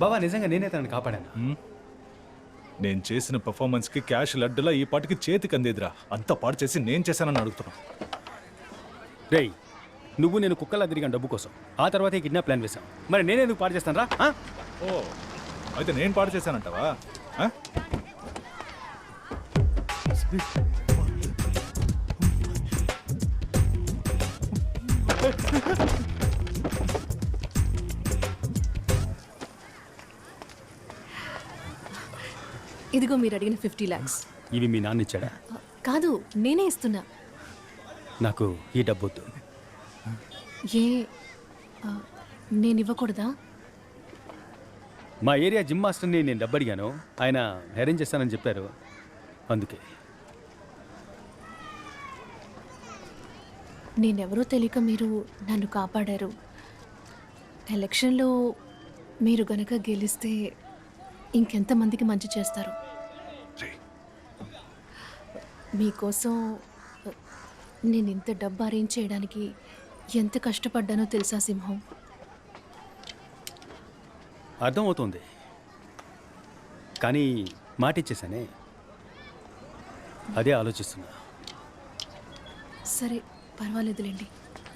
బావా నిజంగా నేనే తనని కాపాడాను. నేను చేసిన పర్ఫార్మెన్స్కి క్యాష్ లడ్డులా ఈ పాటికి చేతికి అందేదిరా. అంతా పాడు చేసి నేను చేశానని అడుగుతున్నా. రేయ్, నువ్వు నేను కుక్కలా తిరిగాను డబ్బు కోసం. ఆ తర్వాత కిడ్నాప్ ప్లాన్ వేశాం. మరి నేనే నువ్వు పాడు చేస్తాను రా. ఓ అయితే నేను పాడు చేశానంటావా? ఇదిగో మీరు అడిగిన 50 lakhs. ఇవి మీ నాన్న ఇచ్చాడా? కాదు, నేనే ఇస్తున్నా. నాకు ఈ డబ్బు వద్దు. ఏ నేను ఇవ్వకూడదా? మా ఏరియా జిమ్ మాస్టర్ని నేను డబ్బు అడిగాను. ఆయన అరేంజ్ చేస్తానని చెప్పారు. అందుకే నేనెవరో తెలియక మీరు నన్ను కాపాడారు. ఎలక్షన్లో మీరు గనక గెలిస్తే ఇంకెంతమందికి మంచి చేస్తారు. మీకోసం నేను ఇంత డబ్బు అరేంజ్ చేయడానికి ఎంత కష్టపడ్డానో తెలుసా సింహం? అర్థమవుతుంది, కానీ మాట ఇచ్చేసానే, అదే ఆలోచిస్తున్నా. సరే పర్వాలేదులేండి.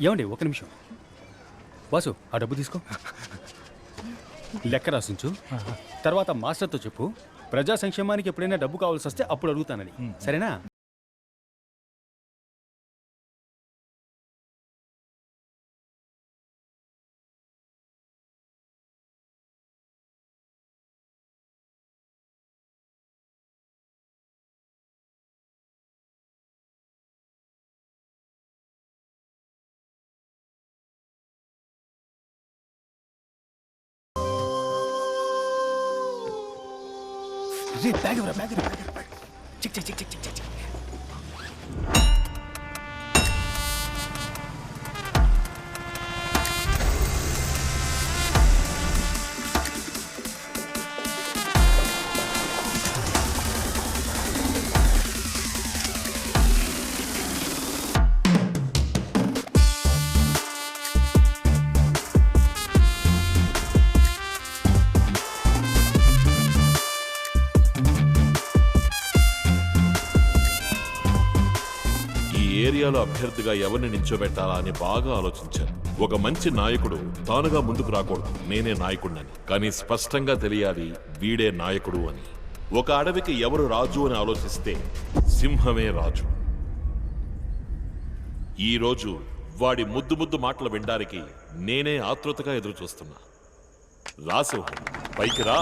ఏమండి ఒక నిమిషం. వాసు, ఆ డబ్బు తీసుకో, లెక్క రాసించు. తర్వాత మాస్టర్తో చెప్పు, ప్రజా సంక్షేమానికి ఎప్పుడైనా డబ్బు కావాల్సి వస్తే అప్పుడు అడుగుతానని. సరేనా? Bag bag check check check check check check. ఏరియాలో అభ్యర్థిగా ఎవరిని నిల్చోబెట్టాలా అని బాగా ఆలోచించాను. ఒక మంచి నాయకుడు తానుగా ముందుకు రాకూడదు, నేనే నాయకుడినని. కానీ స్పష్టంగా తెలియాలి వీడే నాయకుడు అని. ఒక అడవికి ఎవరు రాజు అని ఆలోచిస్తే సింహమే రాజు. ఈరోజు వాడి ముద్దు ముద్దు మాటలు వినడానికి నేనే ఆతృతగా ఎదురు చూస్తున్నా. రా సింహం, పైకి రా.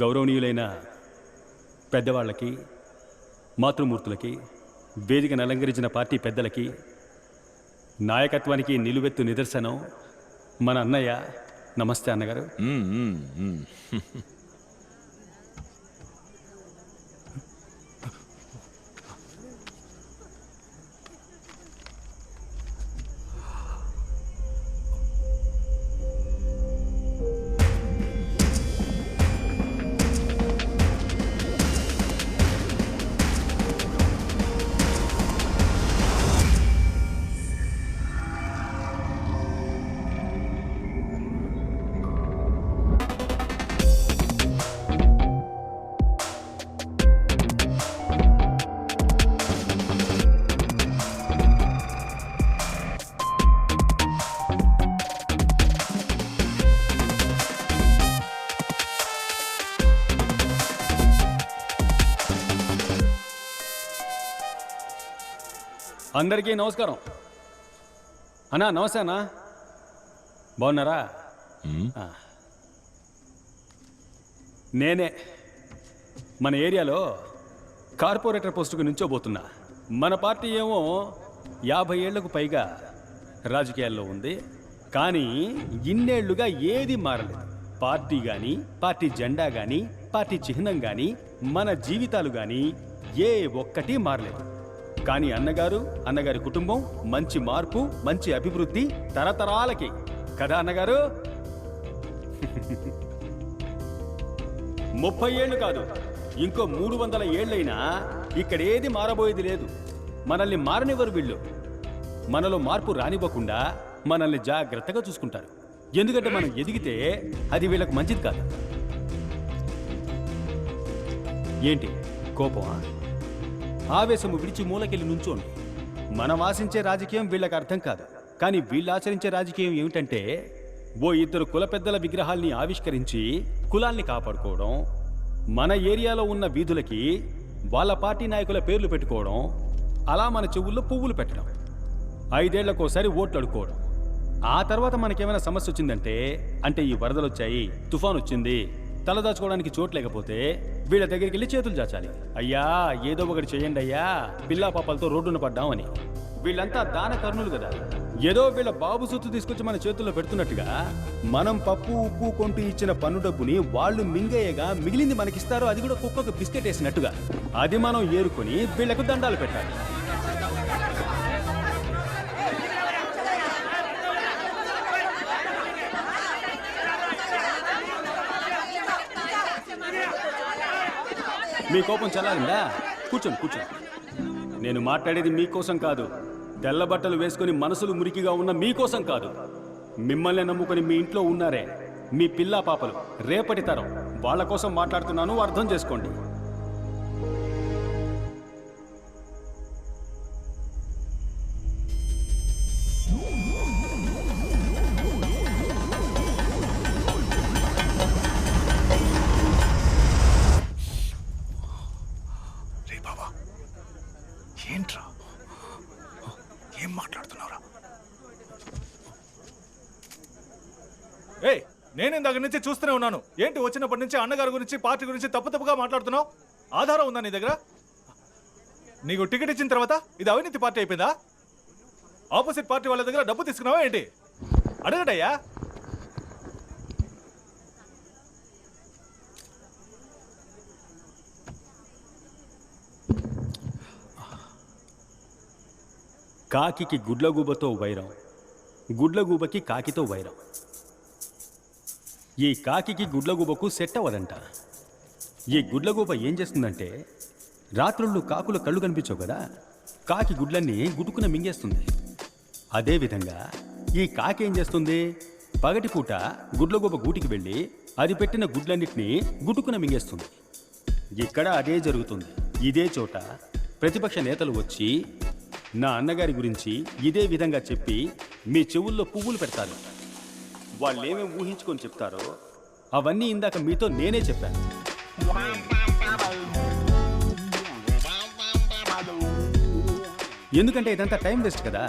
గౌరవనీయులైన పెద్దవాళ్ళకి, మాతృమూర్తులకి, వేదికను అలంకరించిన పార్టీ పెద్దలకి, నాయకత్వానికి నిలువెత్తు నిదర్శనం మన అన్నయ్య. నమస్తే అన్నగారు. అందరికీ నమస్కారం. అన్నా నమస్తే అన్నా, బాగున్నారా? నేనే మన ఏరియాలో కార్పొరేటర్ పోస్టుకు నుంచోబోతున్నా. మన పార్టీ ఏమో 50 ఏళ్లకు పైగా రాజకీయాల్లో ఉంది. కానీ ఇన్నేళ్లుగా ఏది మారలేదు. పార్టీ కానీ, పార్టీ జెండా కానీ, పార్టీ చిహ్నం కానీ, మన జీవితాలు కానీ ఏ ఒక్కటి మారలేదు. కానీ అన్నగారి కుటుంబం మంచి మార్పు, మంచి అభివృద్ధి తరతరాలకి కదా అన్నగారు. 30 ఏళ్ళు కాదు, ఇంకో 300 ఏళ్ళైనా ఇక్కడ ఏది మారబోయేది లేదు. మనల్ని మారనివ్వరు వీళ్ళు. మనలో మార్పు రానివ్వకుండా మనల్ని జాగ్రత్తగా చూసుకుంటారు. ఎందుకంటే మనం ఎదిగితే అది వీళ్ళకు మంచిది కాదు. ఏంటి కోపమా? ఆవేశము విడిచి మూలకెళ్ళి నుంచోండి. మనం ఆశించే రాజకీయం వీళ్ళకి అర్థం కాదు. కానీ వీళ్ళు ఆచరించే రాజకీయం ఏమిటంటే ఓ 2 కుల పెద్దల విగ్రహాల్ని ఆవిష్కరించి కులాల్ని కాపాడుకోవడం, మన ఏరియాలో ఉన్న వీధులకి వాళ్ళ పార్టీ నాయకుల పేర్లు పెట్టుకోవడం, అలా మన చెవుల్లో పువ్వులు పెట్టడం, 5 ఏళ్లకోసారి ఓట్లు అడుక్కోవడం. ఆ తర్వాత మనకేమైనా సమస్య వచ్చిందంటే, అంటే ఈ వరదలు వచ్చాయి, తుఫాన్ వచ్చింది, తలదాచుకోవడానికి చోటు లేకపోతే వీళ్ళ దగ్గరికి వెళ్ళి చేతులు చాచాలి. అయ్యా ఏదో ఒకటి చేయండి అయ్యా, పిల్లా పాపాలతో రోడ్డున పడ్డామని. వీళ్ళంతా దాన కర్ణులు కదా. ఏదో వీళ్ళ బాబు సొత్తు తీసుకొచ్చి మన చేతుల్లో పెడుతున్నట్టుగా మనం పప్పు ఉప్పు కొంటూ ఇచ్చిన పన్ను డబ్బుని వాళ్ళు మింగేయగా మిగిలింది మనకిస్తారు. అది కూడా కుక్కకు బిస్కెట్ వేసినట్టుగా. అది మనం ఏరుకొని వీళ్లకు దండాలు పెట్టాలి. మీ కోపం చల్లారిందా? కూర్చోండి. నేను మాట్లాడేది మీకోసం కాదు. తెల్ల బట్టలు వేసుకుని మనసులు మురికిగా ఉన్న మీకోసం కాదు. మిమ్మల్ని నమ్ముకొని మీ ఇంట్లో ఉన్నారే మీ పిల్లా పాపలు, రేపటి తరం, వాళ్ళ కోసం మాట్లాడుతున్నాను. అర్థం చేసుకోండి. ఏంట్రా ఏం మాట్లాడుతున్నారా? ఏయ్, నేను ఇందాక నుంచి చూస్తూనే ఉన్నాను. ఏంటి వచ్చినప్పటి నుంచి అన్నగారి గురించి, పార్టీ గురించి తప్పుగా మాట్లాడుతున్నావు? ఆధారం ఉందా నీ దగ్గర? నీకు టికెట్ ఇచ్చిన తర్వాత ఇది అవినీతి పార్టీ అయిపోయిందా? ఆపోజిట్ పార్టీ వాళ్ళ దగ్గర డబ్బు తీసుకున్నావా ఏంటి? అడగటయ్యా. కాకికి గుడ్లగూబతో వైరం, గుడ్లగూబకి కాకితో వైరం. ఈ కాకికి గుడ్లగూబకు సెట్ అవ్వదంట. ఈ గుడ్లగూబ ఏం చేస్తుందంటే, రాత్రుళ్ళు కాకుల కళ్ళు కనిపించవు కదా, కాకి గుడ్లన్నీ గుట్టుకున మింగేస్తుంది. అదేవిధంగా ఈ కాకి ఏం చేస్తుంది, పగటిపూట గుడ్లగూబ గూటికి వెళ్ళి అది పెట్టిన గుడ్లన్నిటినీ గుట్టుకున మింగేస్తుంది. ఇక్కడ అదే జరుగుతుంది. ఇదే చోట ప్రతిపక్ష నేతలు వచ్చి నా అన్నగారి గురించి ఇదే విధంగా చెప్పి మీ చెవుల్లో పువ్వులు పెడతారు. వాళ్ళేమేమి ఊహించుకొని చెప్తారో అవన్నీ ఇందాక మీతో నేనే చెప్పాను. ఎందుకంటే ఇదంతా టైం వేస్ట్ కదా,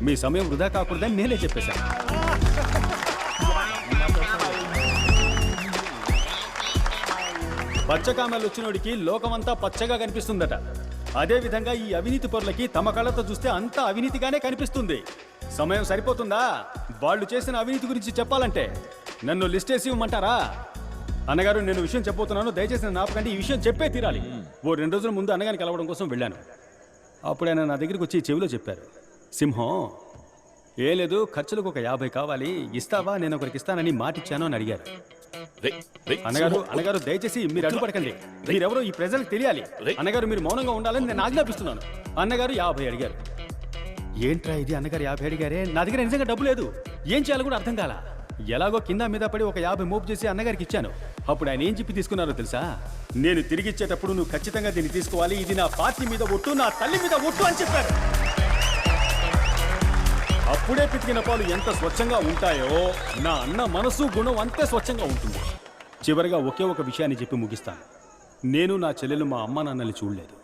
మీ సమయం వృధా కాకూడదని నేనే చెప్పేశాను. పచ్చకామెలు వచ్చినోడికి లోకమంతా పచ్చగా కనిపిస్తుందట. అదేవిధంగా ఈ అవినీతి పరులకి తమ కళ్ళతో చూస్తే అంతా అవినీతిగానే కనిపిస్తుంది. సమయం సరిపోతుందా వాళ్ళు చేసిన అవినీతి గురించి చెప్పాలంటే? నన్ను లిస్ట్ వేసి ఇవ్వమంటారా? అన్నగారు, నేను విషయం చెప్పబోతున్నాను, దయచేసి నన్ను ఆపకండి. ఈ విషయం చెప్పే తీరాలి. ఓ 2 రోజుల ముందు అన్నగారిని కలవడం కోసం వెళ్ళాను. అప్పుడు ఆయన నా దగ్గరికి వచ్చి చెవిలో చెప్పారు, సింహం ఏ లేదు, ఖర్చులకు ఒక 50 కావాలి, ఇస్తావా? నేను ఒకరికి ఇస్తానని మాటిచ్చాను అని అడిగారు. అన్నగారు దయచేసి మీరు అడ్డుపడకండి. మీరెవరో ఈ ప్రజలకు తెలియాలి. అన్నగారు మీరు మౌనంగా ఉండాలని నేను ఆజ్ఞాపిస్తున్నాను. అన్నగారు 50 అడిగారు. ఏంట్రా ఇది, అన్నగారు 50 అడిగారే, నా దగ్గర నిజంగా డబ్బు లేదు, ఏం చేయాలో కూడా అర్థం కాల. ఎలాగో కింద మీద పడి ఒక 50 మోపు చేసి అన్నగారికి ఇచ్చాను. అప్పుడు ఆయన ఏం చెప్పి తీసుకున్నారో తెలుసా? నేను తిరిగి ఇచ్చేటప్పుడు నువ్వు ఖచ్చితంగా దీన్ని తీసుకోవాలి, ఇది నా పార్టీ మీద ఒట్టు, నా తల్లి మీద ఒట్టు అని చెప్పారు. అప్పుడే పితికిన పాలు ఎంత స్వచ్ఛంగా ఉంటాయో నా అన్న మనసు, గుణం అంతే స్వచ్ఛంగా ఉంటుంది. చివరిగా ఒకే ఒక విషయాన్ని చెప్పి ముగిస్తాను. నేను నా చెల్లెలు మా అమ్మ నాన్నల్ని చూడలేదు.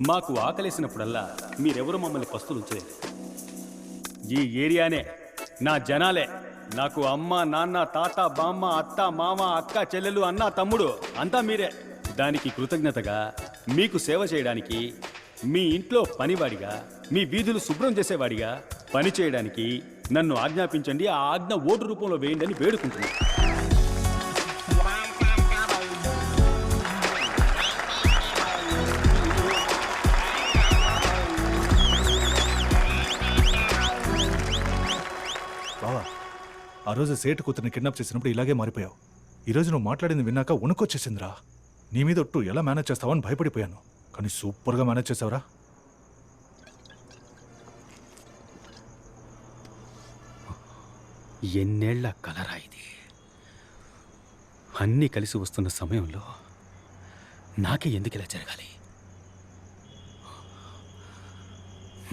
మాకు ఆకలేసినప్పుడల్లా మీరెవరు మమ్మల్ని పస్తులు ఉంచలేదు. ఈ ఏరియానే, నా జనాలే నాకు అమ్మ, నాన్న, తాత, బామ్మ, అత్త, మామ, అక్క, చెల్లెలు, అన్న, తమ్ముడు అంతా మీరే. దానికి కృతజ్ఞతగా మీకు సేవ చేయడానికి, మీ ఇంట్లో పనివాడిగా, మీ వీధులు శుభ్రం చేసేవాడిగా, పని చేయడానికి నన్ను ఆజ్ఞాపించండి, ఆ ఆజ్ఞ ఓటు రూపంలో వేయండి అని వేడుకుంటున్నాను. బావా, ఆ రోజు సేటు కూతురిని కిడ్నాప్ చేసినప్పుడు ఇలాగే మారిపోయావు. ఈరోజు నువ్వు మాట్లాడింది విన్నాక వణుకొచ్చేసిందిరా. నీ మీద ఒట్టు ఎలా మేనేజ్ చేస్తావని భయపడిపోయాను, కానీ సూపర్గా మేనేజ్ చేసావురా. ఎన్నేళ్ల కలరా ఇది. అన్నీ కలిసి వస్తున్న సమయంలో నాకే ఎందుకు ఇలా జరగాలి?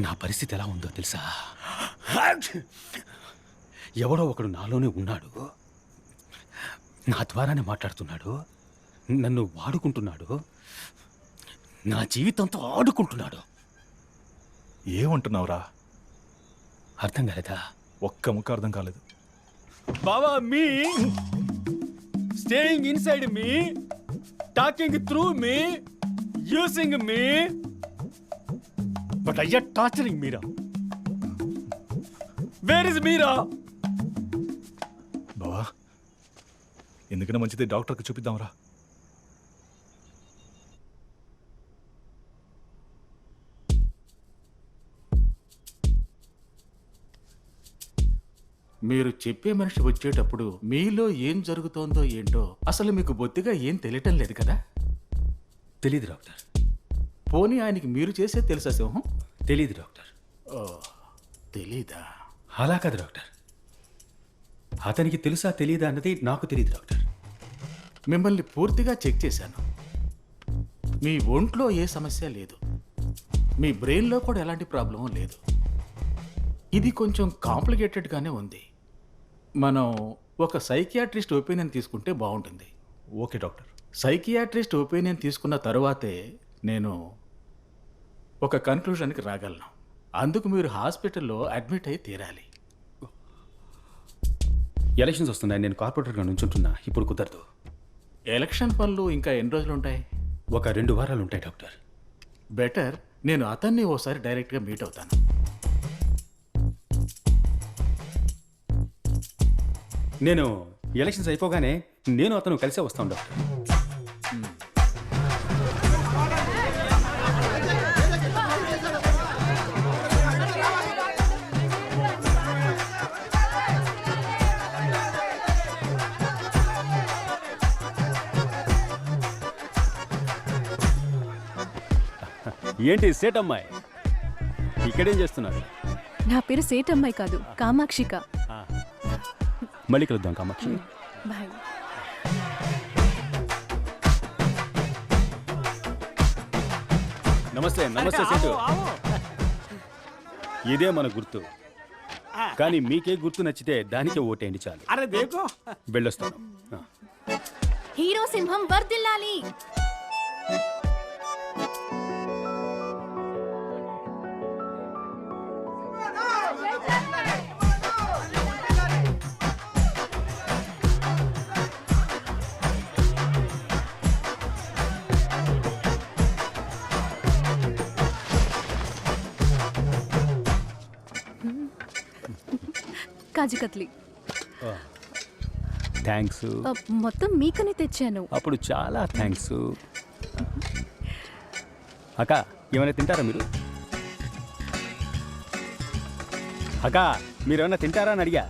నా పరిస్థితి ఎలా ఉందో తెలుసా? ఎవడో ఒకడు నాలోనే ఉన్నాడు, నా ద్వారానే మాట్లాడుతున్నాడు, నన్ను వాడుకుంటున్నాడు, నా జీవితంతో ఆడుకుంటున్నాడు. ఏమంటున్నావురా? అర్థం కాలేదా? ఒక్క ముక్క అర్థం కాలేదు. బావా, me staying inside me, talking through me, using me, but అయ్యా torturing Meera. Where is Meera? బావా, ఎందుకైనా మంచిది డాక్టర్కి చూపిద్దాంరా. మీరు చెప్పే మనిషి వచ్చేటప్పుడు మీలో ఏం జరుగుతోందో ఏంటో అసలు మీకు బొత్తిగా ఏం తెలియటం లేదు కదా. తెలీదు డాక్టర్. పోనీ ఆయనకి మీరు చేసే తెలుసా సింహం? తెలీదు డాక్టర్. ఓ, తెలీదా? అలా కాదు డాక్టర్, అతనికి తెలుసా తెలీదా అన్నది నాకు తెలియదు డాక్టర్. మిమ్మల్ని పూర్తిగా చెక్ చేశాను. మీ ఒంట్లో ఏ సమస్య లేదు, మీ బ్రెయిన్లో కూడా ఎలాంటి ప్రాబ్లం లేదు. ఇది కొంచెం కాంప్లికేటెడ్గానే ఉంది. మనం ఒక సైకియాట్రిస్ట్ ఒపీనియన్ తీసుకుంటే బాగుంటుంది. Okay doctor. సైకియాట్రిస్ట్ ఒపీనియన్ తీసుకున్న తరువాతే నేను ఒక కన్క్లూజన్కి రాగలను. అందుకు మీరు హాస్పిటల్లో అడ్మిట్ అయి తీరాలి. ఎలక్షన్స్ వస్తున్నాయి, నేను కార్పొరేటర్గా నుంచుంటున్నా, ఇప్పుడు కుదరదు. ఎలక్షన్ పనులు ఇంకా ఎన్ని రోజులు ఉంటాయి? ఒక 2 వారాలు ఉంటాయి డాక్టర్. బెటర్ నేను అతన్ని ఓసారి డైరెక్ట్గా మీట్ అవుతాను. నేను ఎలక్షన్స్ అయిపోగానే నేను అతను కలిసే వస్తాను డాక్టర్. ఏంటి సేటమ్మాయి ఇక్కడేం చేస్తున్నారు? నా పేరు సేటమ్మాయి కాదు, కామాక్షిక. మళ్ళీ కలుద్దాం కామాక్షి. బాయ్. నమస్తే. నమస్తే సేటు. ఇదే మన గుర్తు, కానీ మీకే గుర్తు నచ్చితే దానికే ఓటేయండి చాలు. అరే దేకో, వెళ్ళొస్తాను. హీరో సింహం వర్ధిల్లాలి. కాజు కత్లీ. థ్యాంక్స్. మొత్తం మీకనే తెచ్చాను. అప్పుడు చాలా థ్యాంక్స్. అక్క, ఏమైనా తింటారా మీరు? అక్క, మీరేమైనా తింటారా అని అడిగా.